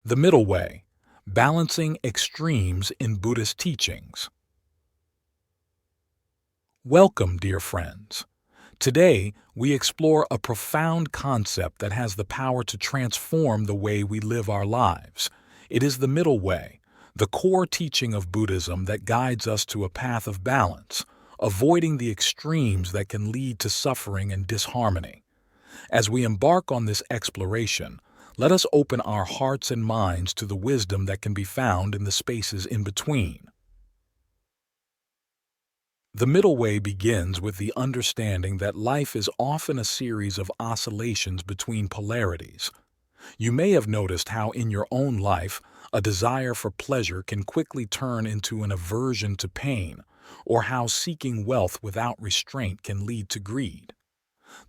The middle way, balancing extremes in Buddhist teachings. Welcome, dear friends. Today, we explore a profound concept that has the power to transform the way we live our lives. It is the middle way, the core teaching of Buddhism that guides us to a path of balance, avoiding the extremes that can lead to suffering and disharmony. As we embark on this exploration, let us open our hearts and minds to the wisdom that can be found in the spaces in between. The middle way begins with the understanding that life is often a series of oscillations between polarities. You may have noticed how in your own life, a desire for pleasure can quickly turn into an aversion to pain, or how seeking wealth without restraint can lead to greed.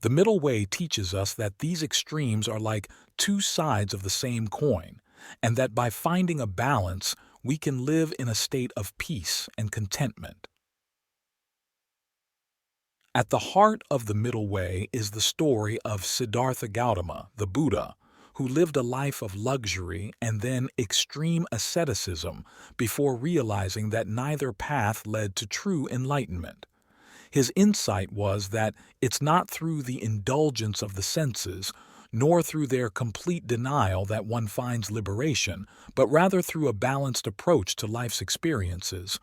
The middle way teaches us that these extremes are like two sides of the same coin, and that by finding a balance, we can live in a state of peace and contentment. At the heart of the middle way is the story of Siddhartha Gautama, the Buddha, who lived a life of luxury and then extreme asceticism before realizing that neither path led to true enlightenment. His insight was that it's not through the indulgence of the senses, nor through their complete denial that one finds liberation, but rather through a balanced approach to life's experiences.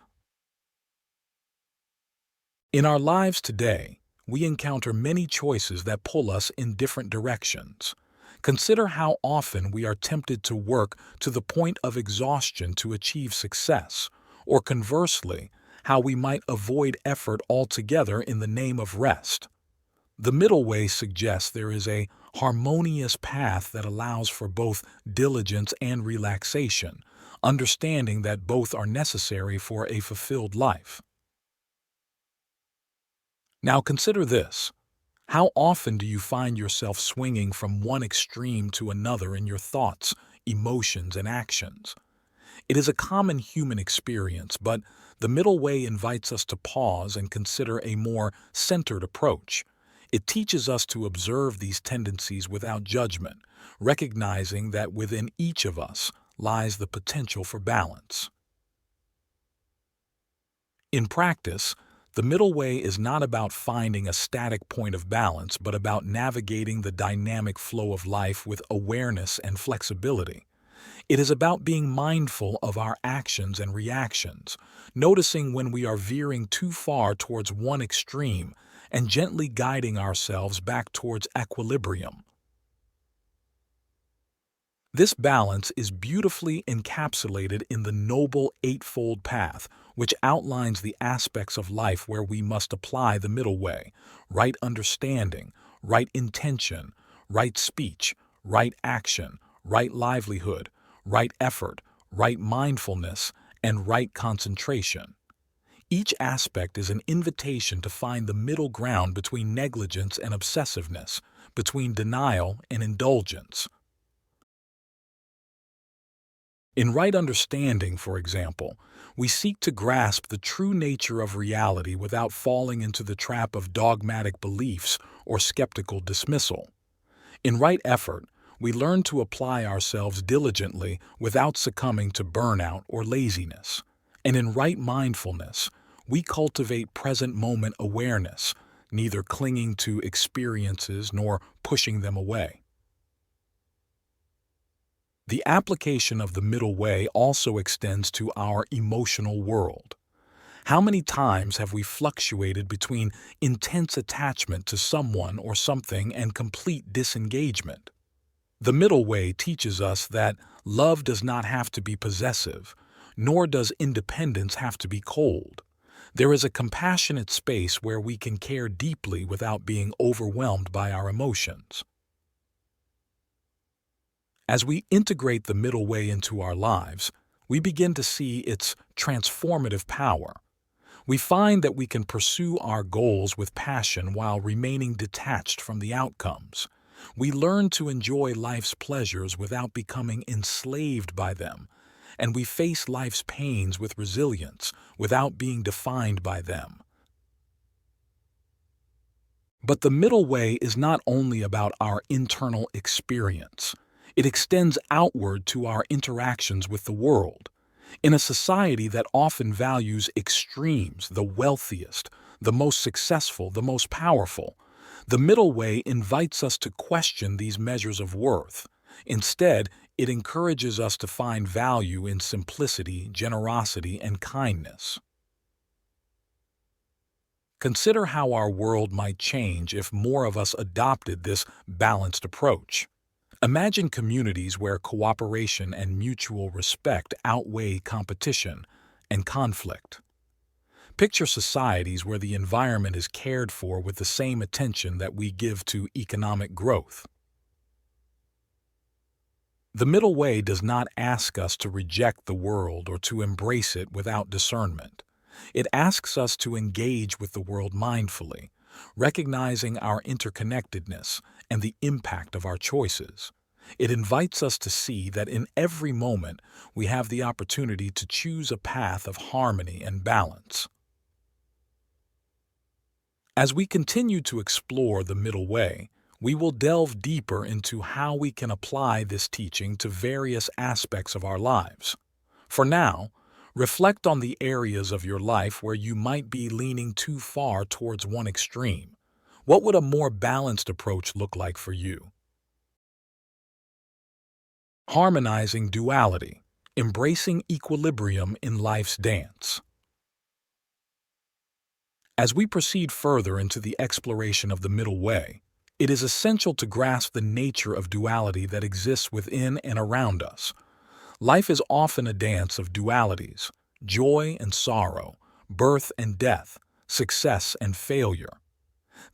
In our lives today, we encounter many choices that pull us in different directions. Consider how often we are tempted to work to the point of exhaustion to achieve success, or conversely, how we might avoid effort altogether in the name of rest. The middle way suggests there is a harmonious path that allows for both diligence and relaxation, understanding that both are necessary for a fulfilled life. Now consider this. How often do you find yourself swinging from one extreme to another in your thoughts, emotions, and actions? It is a common human experience, but the middle way invites us to pause and consider a more centered approach. It teaches us to observe these tendencies without judgment, recognizing that within each of us lies the potential for balance. In practice, the middle way is not about finding a static point of balance, but about navigating the dynamic flow of life with awareness and flexibility. It is about being mindful of our actions and reactions, noticing when we are veering too far towards one extreme and gently guiding ourselves back towards equilibrium. This balance is beautifully encapsulated in the Noble Eightfold Path, which outlines the aspects of life where we must apply the middle way: right understanding, right intention, right speech, right action, right livelihood, right effort, right mindfulness, and right concentration. Each aspect is an invitation to find the middle ground between negligence and obsessiveness, between denial and indulgence. In right understanding, for example, we seek to grasp the true nature of reality without falling into the trap of dogmatic beliefs or skeptical dismissal. In right effort, we learn to apply ourselves diligently without succumbing to burnout or laziness. And in right mindfulness, we cultivate present moment awareness, neither clinging to experiences nor pushing them away. The application of the middle way also extends to our emotional world. How many times have we fluctuated between intense attachment to someone or something and complete disengagement? The middle way teaches us that love does not have to be possessive, nor does independence have to be cold. There is a compassionate space where we can care deeply without being overwhelmed by our emotions. As we integrate the middle way into our lives, we begin to see its transformative power. We find that we can pursue our goals with passion while remaining detached from the outcomes. We learn to enjoy life's pleasures without becoming enslaved by them, and we face life's pains with resilience without being defined by them. But the middle way is not only about our internal experience. It extends outward to our interactions with the world. In a society that often values extremes, the wealthiest, the most successful, the most powerful, the middle way invites us to question these measures of worth. Instead, it encourages us to find value in simplicity, generosity, and kindness. Consider how our world might change if more of us adopted this balanced approach. Imagine communities where cooperation and mutual respect outweigh competition and conflict. Picture societies where the environment is cared for with the same attention that we give to economic growth. The middle way does not ask us to reject the world or to embrace it without discernment. It asks us to engage with the world mindfully, recognizing our interconnectedness and the impact of our choices. It invites us to see that in every moment we have the opportunity to choose a path of harmony and balance. As we continue to explore the middle way, we will delve deeper into how we can apply this teaching to various aspects of our lives. For now, reflect on the areas of your life where you might be leaning too far towards one extreme. What would a more balanced approach look like for you? Harmonizing duality, embracing equilibrium in life's dance. As we proceed further into the exploration of the middle way, it is essential to grasp the nature of duality that exists within and around us. Life is often a dance of dualities, joy and sorrow, birth and death, success and failure.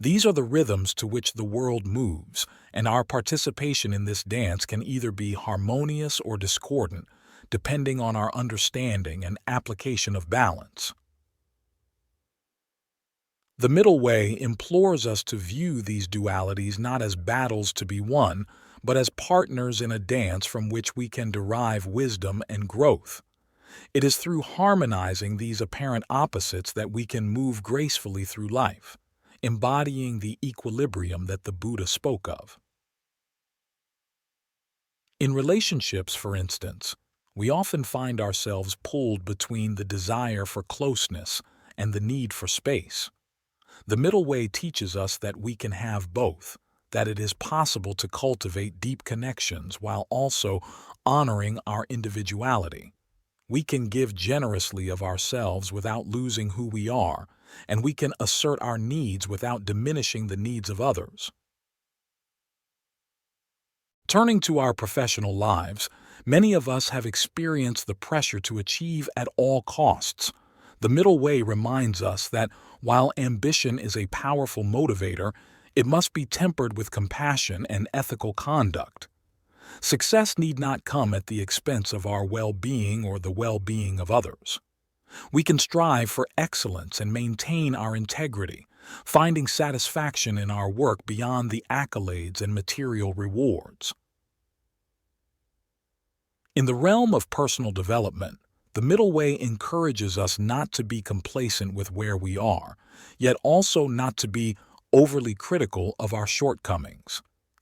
These are the rhythms to which the world moves, and our participation in this dance can either be harmonious or discordant, depending on our understanding and application of balance. The middle way implores us to view these dualities not as battles to be won, but as partners in a dance from which we can derive wisdom and growth. It is through harmonizing these apparent opposites that we can move gracefully through life, embodying the equilibrium that the Buddha spoke of. In relationships, for instance, we often find ourselves pulled between the desire for closeness and the need for space. The middle way teaches us that we can have both, that it is possible to cultivate deep connections while also honoring our individuality. We can give generously of ourselves without losing who we are, and we can assert our needs without diminishing the needs of others. Turning to our professional lives, many of us have experienced the pressure to achieve at all costs. The middle way reminds us that while ambition is a powerful motivator, it must be tempered with compassion and ethical conduct. Success need not come at the expense of our well-being or the well-being of others. We can strive for excellence and maintain our integrity, finding satisfaction in our work beyond the accolades and material rewards. In the realm of personal development, the middle way encourages us not to be complacent with where we are, yet also not to be overly critical of our shortcomings.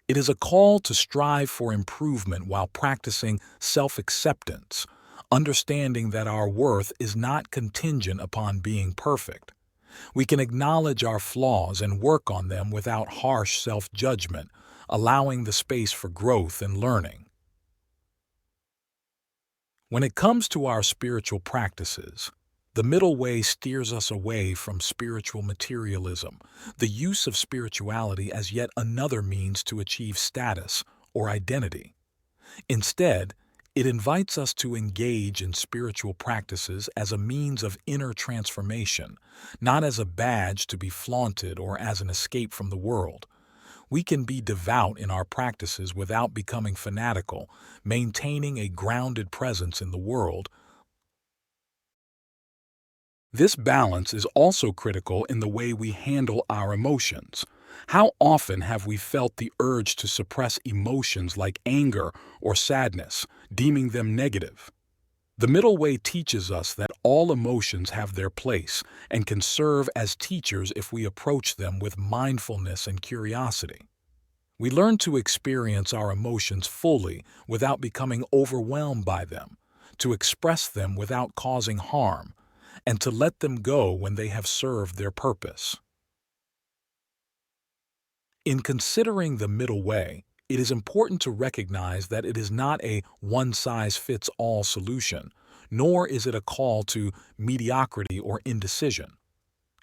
It is a call to strive for improvement while practicing self-acceptance, understanding that our worth is not contingent upon being perfect. We can acknowledge our flaws and work on them without harsh self-judgment, allowing the space for growth and learning. When it comes to our spiritual practices, the middle way steers us away from spiritual materialism, the use of spirituality as yet another means to achieve status or identity. Instead, it invites us to engage in spiritual practices as a means of inner transformation, not as a badge to be flaunted or as an escape from the world. We can be devout in our practices without becoming fanatical, maintaining a grounded presence in the world. This balance is also critical in the way we handle our emotions. How often have we felt the urge to suppress emotions like anger or sadness, deeming them negative? The middle way teaches us that all emotions have their place and can serve as teachers if we approach them with mindfulness and curiosity. We learn to experience our emotions fully without becoming overwhelmed by them, to express them without causing harm, and to let them go when they have served their purpose. In considering the middle way, it is important to recognize that it is not a one-size-fits-all solution, nor is it a call to mediocrity or indecision.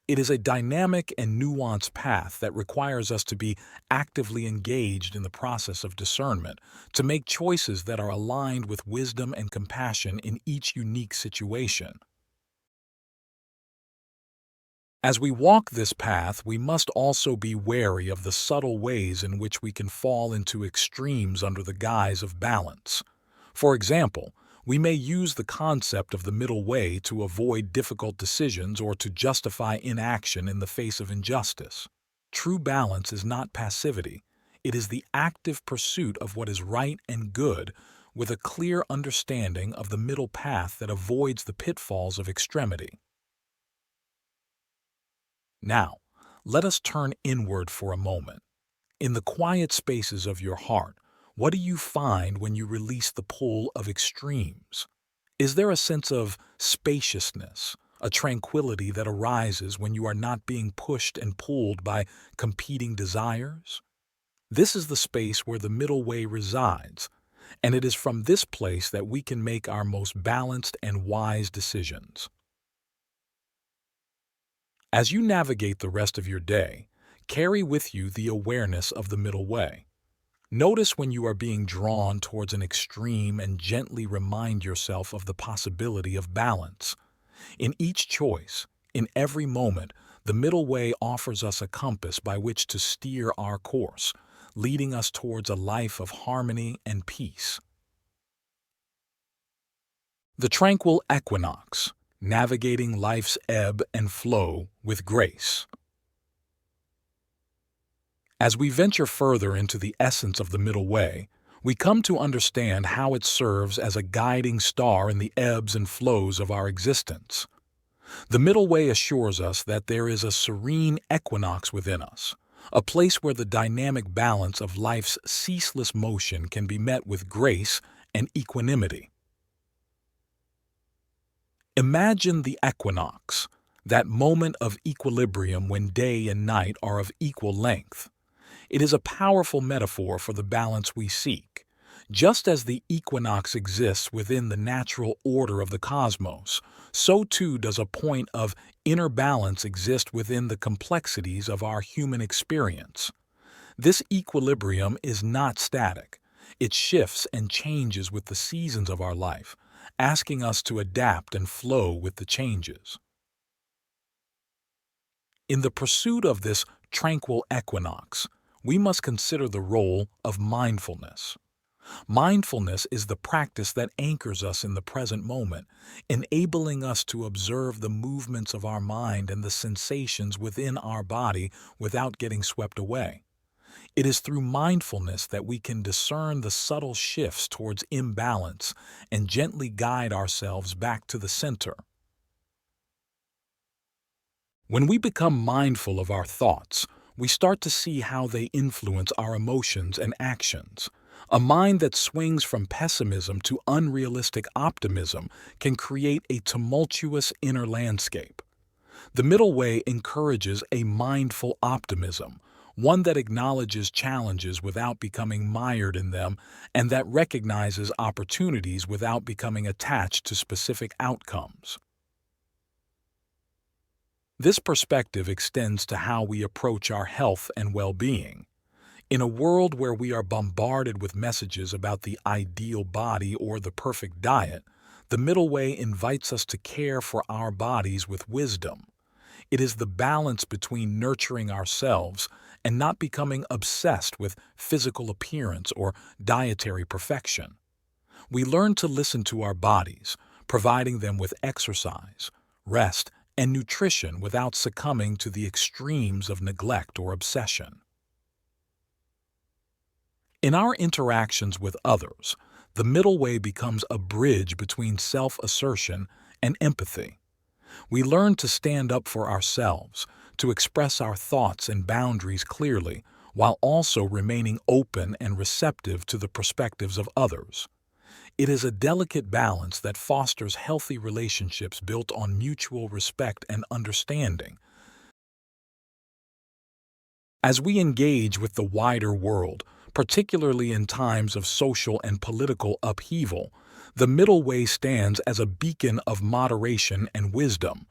It is a dynamic and nuanced path that requires us to be actively engaged in the process of discernment, to make choices that are aligned with wisdom and compassion in each unique situation. As we walk this path, we must also be wary of the subtle ways in which we can fall into extremes under the guise of balance. For example, we may use the concept of the middle way to avoid difficult decisions or to justify inaction in the face of injustice. True balance is not passivity. It is the active pursuit of what is right and good, with a clear understanding of the middle path that avoids the pitfalls of extremity. Now, let us turn inward for a moment. In the quiet spaces of your heart, what do you find when you release the pull of extremes? Is there a sense of spaciousness, a tranquility that arises when you are not being pushed and pulled by competing desires? This is the space where the middle way resides, and it is from this place that we can make our most balanced and wise decisions. As you navigate the rest of your day, carry with you the awareness of the middle way. Notice when you are being drawn towards an extreme and gently remind yourself of the possibility of balance. In each choice, in every moment, the middle way offers us a compass by which to steer our course, leading us towards a life of harmony and peace. The tranquil equinox, navigating life's ebb and flow with grace. As we venture further into the essence of the middle way, we come to understand how it serves as a guiding star in the ebbs and flows of our existence. The middle way assures us that there is a serene equinox within us, a place where the dynamic balance of life's ceaseless motion can be met with grace and equanimity. Imagine the equinox, that moment of equilibrium when day and night are of equal length. It is a powerful metaphor for the balance we seek. Just as the equinox exists within the natural order of the cosmos, so too does a point of inner balance exist within the complexities of our human experience. This equilibrium is not static. It shifts and changes with the seasons of our life, asking us to adapt and flow with the changes. In the pursuit of this tranquil equinox, we must consider the role of mindfulness. Mindfulness is the practice that anchors us in the present moment, enabling us to observe the movements of our mind and the sensations within our body without getting swept away. It is through mindfulness that we can discern the subtle shifts towards imbalance and gently guide ourselves back to the center. When we become mindful of our thoughts, we start to see how they influence our emotions and actions. A mind that swings from pessimism to unrealistic optimism can create a tumultuous inner landscape. The middle way encourages a mindful optimism, one that acknowledges challenges without becoming mired in them and that recognizes opportunities without becoming attached to specific outcomes. This perspective extends to how we approach our health and well-being. In a world where we are bombarded with messages about the ideal body or the perfect diet, the middle way invites us to care for our bodies with wisdom. It is the balance between nurturing ourselves and not becoming obsessed with physical appearance or dietary perfection. We learn to listen to our bodies, providing them with exercise, rest, and nutrition without succumbing to the extremes of neglect or obsession. In our interactions with others, the middle way becomes a bridge between self-assertion and empathy. We learn to stand up for ourselves, to express our thoughts and boundaries clearly, while also remaining open and receptive to the perspectives of others. It is a delicate balance that fosters healthy relationships built on mutual respect and understanding. As we engage with the wider world, particularly in times of social and political upheaval, the middle way stands as a beacon of moderation and wisdom.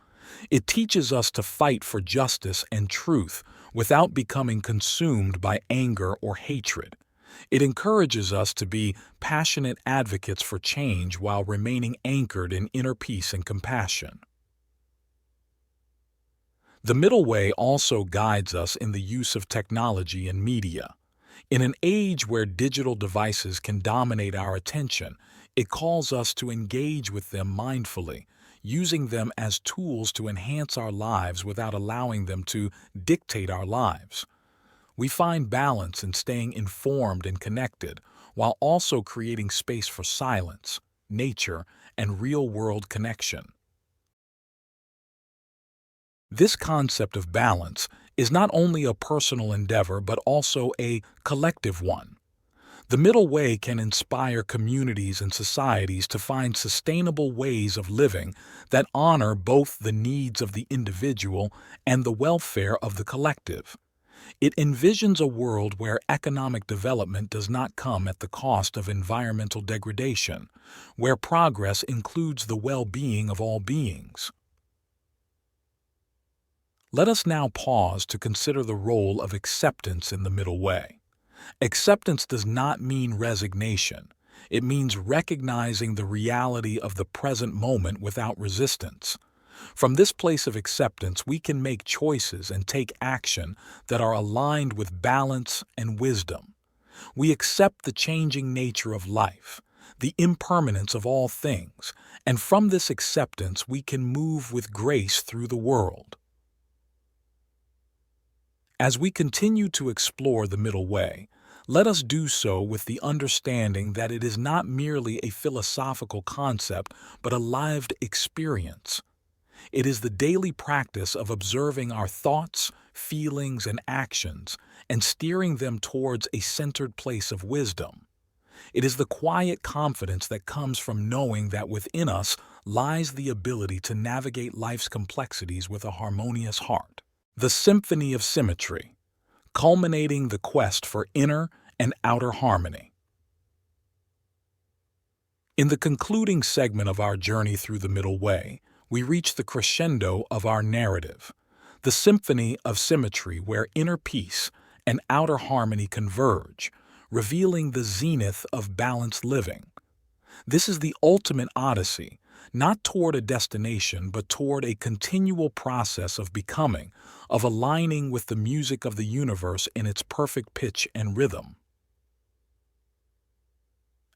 It teaches us to fight for justice and truth without becoming consumed by anger or hatred. It encourages us to be passionate advocates for change while remaining anchored in inner peace and compassion. The middle way also guides us in the use of technology and media. In an age where digital devices can dominate our attention, it calls us to engage with them mindfully, using them as tools to enhance our lives without allowing them to dictate our lives. We find balance in staying informed and connected, while also creating space for silence, nature, and real-world connection. This concept of balance is not only a personal endeavor but also a collective one. The middle way can inspire communities and societies to find sustainable ways of living that honor both the needs of the individual and the welfare of the collective. It envisions a world where economic development does not come at the cost of environmental degradation, where progress includes the well-being of all beings. Let us now pause to consider the role of acceptance in the middle way. Acceptance does not mean resignation. It means recognizing the reality of the present moment without resistance. From this place of acceptance, we can make choices and take action that are aligned with balance and wisdom. We accept the changing nature of life, the impermanence of all things, and from this acceptance we can move with grace through the world. As we continue to explore the middle way, let us do so with the understanding that it is not merely a philosophical concept but a lived experience. It is the daily practice of observing our thoughts, feelings, and actions and steering them towards a centered place of wisdom. It is the quiet confidence that comes from knowing that within us lies the ability to navigate life's complexities with a harmonious heart. The symphony of symmetry, culminating the quest for inner and outer harmony. In the concluding segment of our journey through the middle way, we reach the crescendo of our narrative, the symphony of symmetry where inner peace and outer harmony converge, revealing the zenith of balanced living. This is the ultimate odyssey, not toward a destination but toward a continual process of becoming, of aligning with the music of the universe in its perfect pitch and rhythm.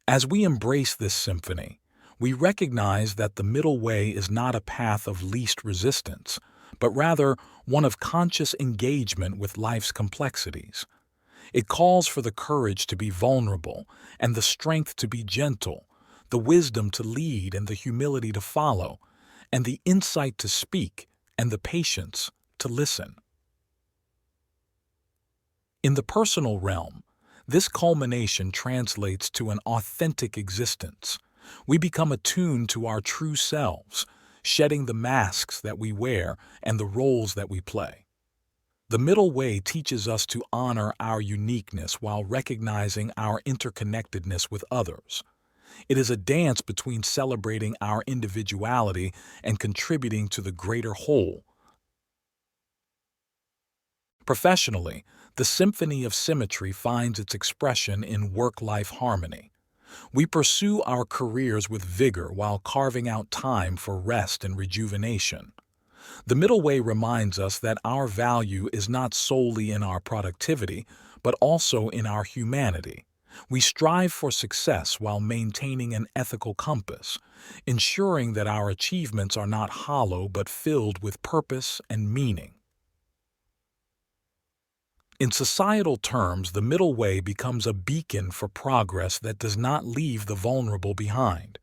As we embrace this symphony, we recognize that the middle way is not a path of least resistance, but rather one of conscious engagement with life's complexities. It calls for the courage to be vulnerable and the strength to be gentle, the wisdom to lead and the humility to follow, and the insight to speak and the patience to listen. In the personal realm, this culmination translates to an authentic existence. We become attuned to our true selves, shedding the masks that we wear and the roles that we play. The middle way teaches us to honor our uniqueness while recognizing our interconnectedness with others. It is a dance between celebrating our individuality and contributing to the greater whole. Professionally, the symphony of symmetry finds its expression in work-life harmony. We pursue our careers with vigor while carving out time for rest and rejuvenation. The middle way reminds us that our value is not solely in our productivity, but also in our humanity. We strive for success while maintaining an ethical compass, ensuring that our achievements are not hollow but filled with purpose and meaning. In societal terms, the middle way becomes a beacon for progress that does not leave the vulnerable behind.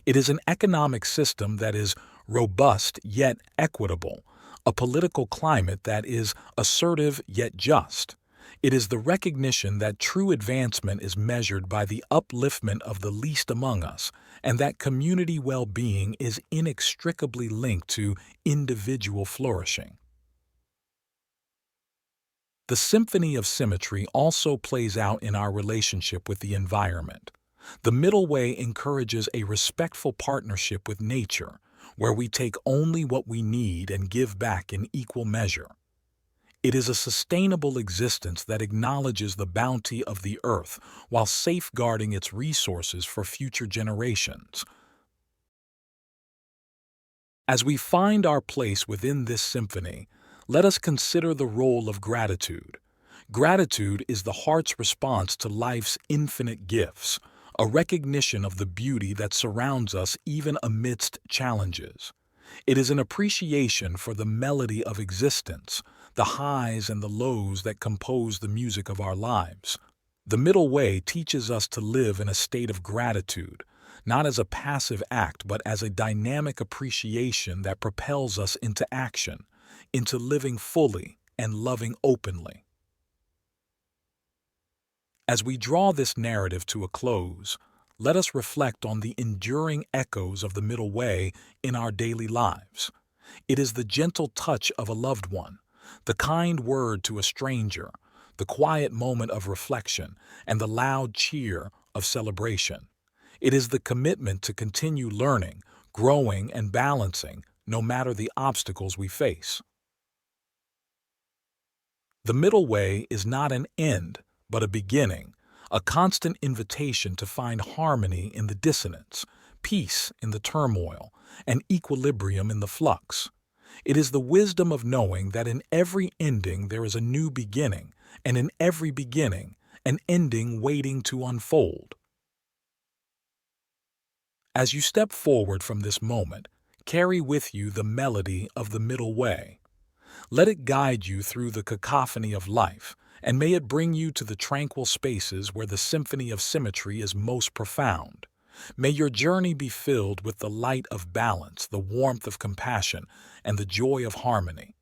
It is an economic system that is robust yet equitable, a political climate that is assertive yet just. It is the recognition that true advancement is measured by the upliftment of the least among us, and that community well-being is inextricably linked to individual flourishing. The symphony of symmetry also plays out in our relationship with the environment. The middle way encourages a respectful partnership with nature, where we take only what we need and give back in equal measure. It is a sustainable existence that acknowledges the bounty of the earth while safeguarding its resources for future generations. As we find our place within this symphony, let us consider the role of gratitude. Gratitude is the heart's response to life's infinite gifts, a recognition of the beauty that surrounds us even amidst challenges. It is an appreciation for the melody of existence, the highs and the lows that compose the music of our lives. The middle way teaches us to live in a state of gratitude, not as a passive act but as a dynamic appreciation that propels us into action, into living fully and loving openly. As we draw this narrative to a close, let us reflect on the enduring echoes of the middle way in our daily lives. It is the gentle touch of a loved one, the kind word to a stranger, the quiet moment of reflection, and the loud cheer of celebration. It is the commitment to continue learning, growing, and balancing, no matter the obstacles we face. The middle way is not an end, but a beginning, a constant invitation to find harmony in the dissonance, peace in the turmoil, and equilibrium in the flux. It is the wisdom of knowing that in every ending there is a new beginning, and in every beginning, an ending waiting to unfold. As you step forward from this moment, carry with you the melody of the middle way. Let it guide you through the cacophony of life, and may it bring you to the tranquil spaces where the symphony of symmetry is most profound. May your journey be filled with the light of balance, the warmth of compassion, and the joy of harmony.